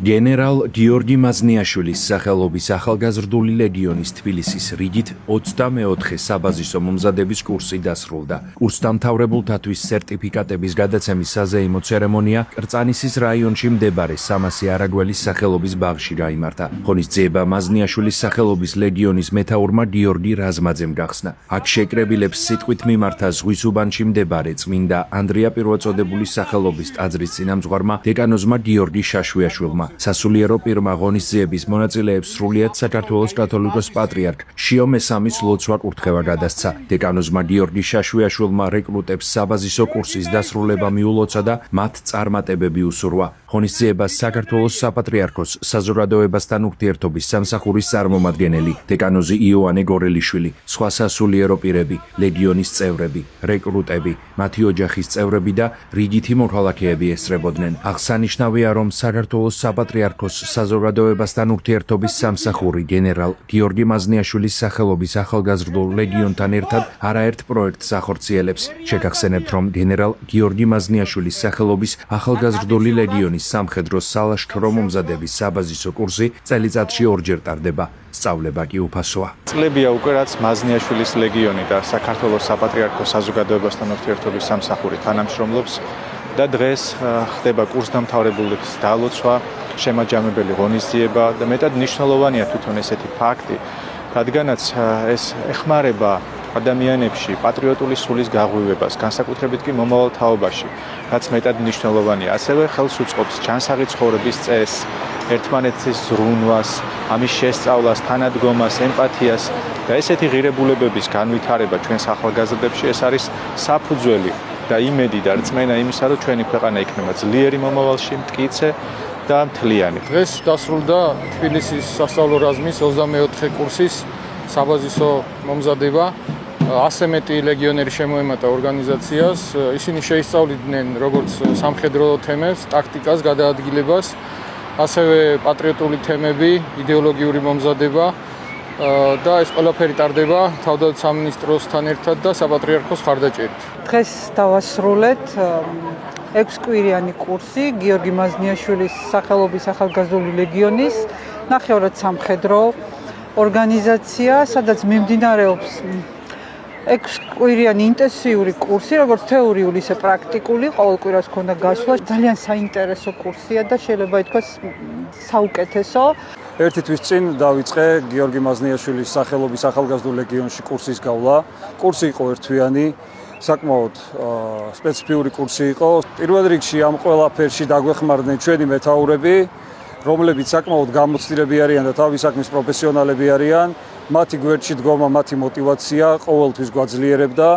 გენერალ გიორგი მაზნიაშვილის სახელობის ახალგაზრდული ლეგიონის თბილისის რიგით 24 საბაზისო მომზადების კურსი დასრულდა. კურსდამთავრებულთათვის სერტიფიკატების გადაცემის საზეიმო ცერემონია კრწანისის რაიონში მდებარე სამასი არაგველის სახელობის ბაღში გაიმართა. ღონისძიება მაზნიაშვილის სახელობის ლეგიონის მეთაურმა გიორგი რაზმაძემ გახსნა. აქ შეკრებილებს სიტყვით მიმართა ზღვის უბანში მდებარე წმინდა ანდრია პირველწოდებულის სახელობის ტაძრის წინამძღვარმა დეკანოზმა გიორგი შაშვიაშვილმა. სასულიერო პირმა ღონისძიების მონაწილეებს სრულიად საქართველოს კათოლიკოს პატრიარქ შიო მესამის ლოცვა კურთხევა გადასცა. დეკანოზმა გიორგი შაშვიაშვილმა რეკრუტებს საბაზისო კურსის დასრულება მიულოცა და მათ წარმატებები უსურვა. ღონისძიებას საქართველოს საპატრიარქოს საზოგადოებასთან ურთიერთობის სამსახურის წარმომადგენელი დეკანოზი იოანე გორელიშვილი, სხვა სასულიერო პირები, ლეგიონის წევრები, რეკრუტები, მათი ოჯახის წევრები და რიგითი მოქალაქეები ესწრებოდნენ. აღსანიშნავია, რომ საქართველოს საპატრიარქოს საზოგადოებასთან ურთიერთობის სამსახური გენერალ გიორგი მაზნიაშვილის სახელობის ახალგაზრდულ ლეგიონთან ერთად არაერთ პროექტს ახორციელებს. შეგახსენებთ, რომ გენერალ გიორგი მაზნიაშვილის სახელობის ახალგაზრდული ლეგიონის სამხედრო სალაშქრო მომზადების საბაზისო კურსი წელიწადში ორჯერ ტარდება. სწავლება კი უფასოა. წლებია უკვე რაც მაზნიაშვილის ლეგიონი და საქართველოს საპატრიარქოს საზოგადოებასთან ურთიერთობის სამსახური თანამშრომლობს და დღეს ხდება კურსდამთავრებულების დალოცვა, შემაჯამებელი ღონისძიება და მეტად მნიშვნელოვანია თვითონ ესეთი ფაქტი, რადგანაც ეს ეხმარება ადამიანებში პატრიოტული სულის გაღვივებას, განსაკუთრებით კი მომავალ თაობაში, რაც მეტად მნიშვნელოვანია. ასევე ხელს უწყობს ჯანსაღი ცხოვრების წესს, ერთმანეთის ზრუნვას, ამის შესწავლას, თანადგომას, ემპათიას და ესეთი ღირებულებების განვითარება ჩვენს ახალგაზრდებში ეს არის საფუძველი და იმედი და რწმენა იმისა, რომ ჩვენი ქვეყანა იქნება ძლიერი მომავალში, მტკიცე და მთლიანი. დღეს დასრულდა თბილისის სასწავლო რაზმის 24 კურსის საბაზისო მომზადება. 100 მეტი ლეგიონერი შემოემატა ორგანიზაციას. ისინი შეისწავლიდნენ როგორც სამხედრო თემებს, ტაქტიკას, გადაადგილებას, ასევე პატრიოტული თემები, იდეოლოგიური მომზადება და ეს ყველაფერი ტარდება თავდაცვის სამინისტროსთან ერთად და საპატრიარქოს მხარდაჭერით. დღეს დავასრულეთ 6 კვირიანი კურსი გიორგი მაზნიაშვილის სახელობის ახალგაზრდული ლეგიონის ნახევრად სამხედრო ორგანიზაცია, სადაც მიმდინარეობს 6 კვირიანი ინტენსიური კურსი, როგორც თეორიული, ისე პრაქტიკული, ყოველ კვირას ქონდა გასვლა. ძალიან საინტერესო კურსია და შეიძლება ითქვას საუკეთესო. ერთი თვის წინ დავიწყე გიორგი მაზნიაშვილის სახელობის ახალგაზრდულ ლეგიონში კურსის გავლა. კურსი იყო ერთთვიანი, საკმაოდ სპეციფიური კურსი იყო. პირველ რიგში ამ ყველაფერში დაგვეხმარდნენ ჩვენი მეთაურები, რომლებიც საკმაოდ გამოცდილები არიან და თავის საქმის პროფესიონალები არიან. მათი გვერდში დგომა, მათი мотиваცია ყოველთვის გვაძლიერებდა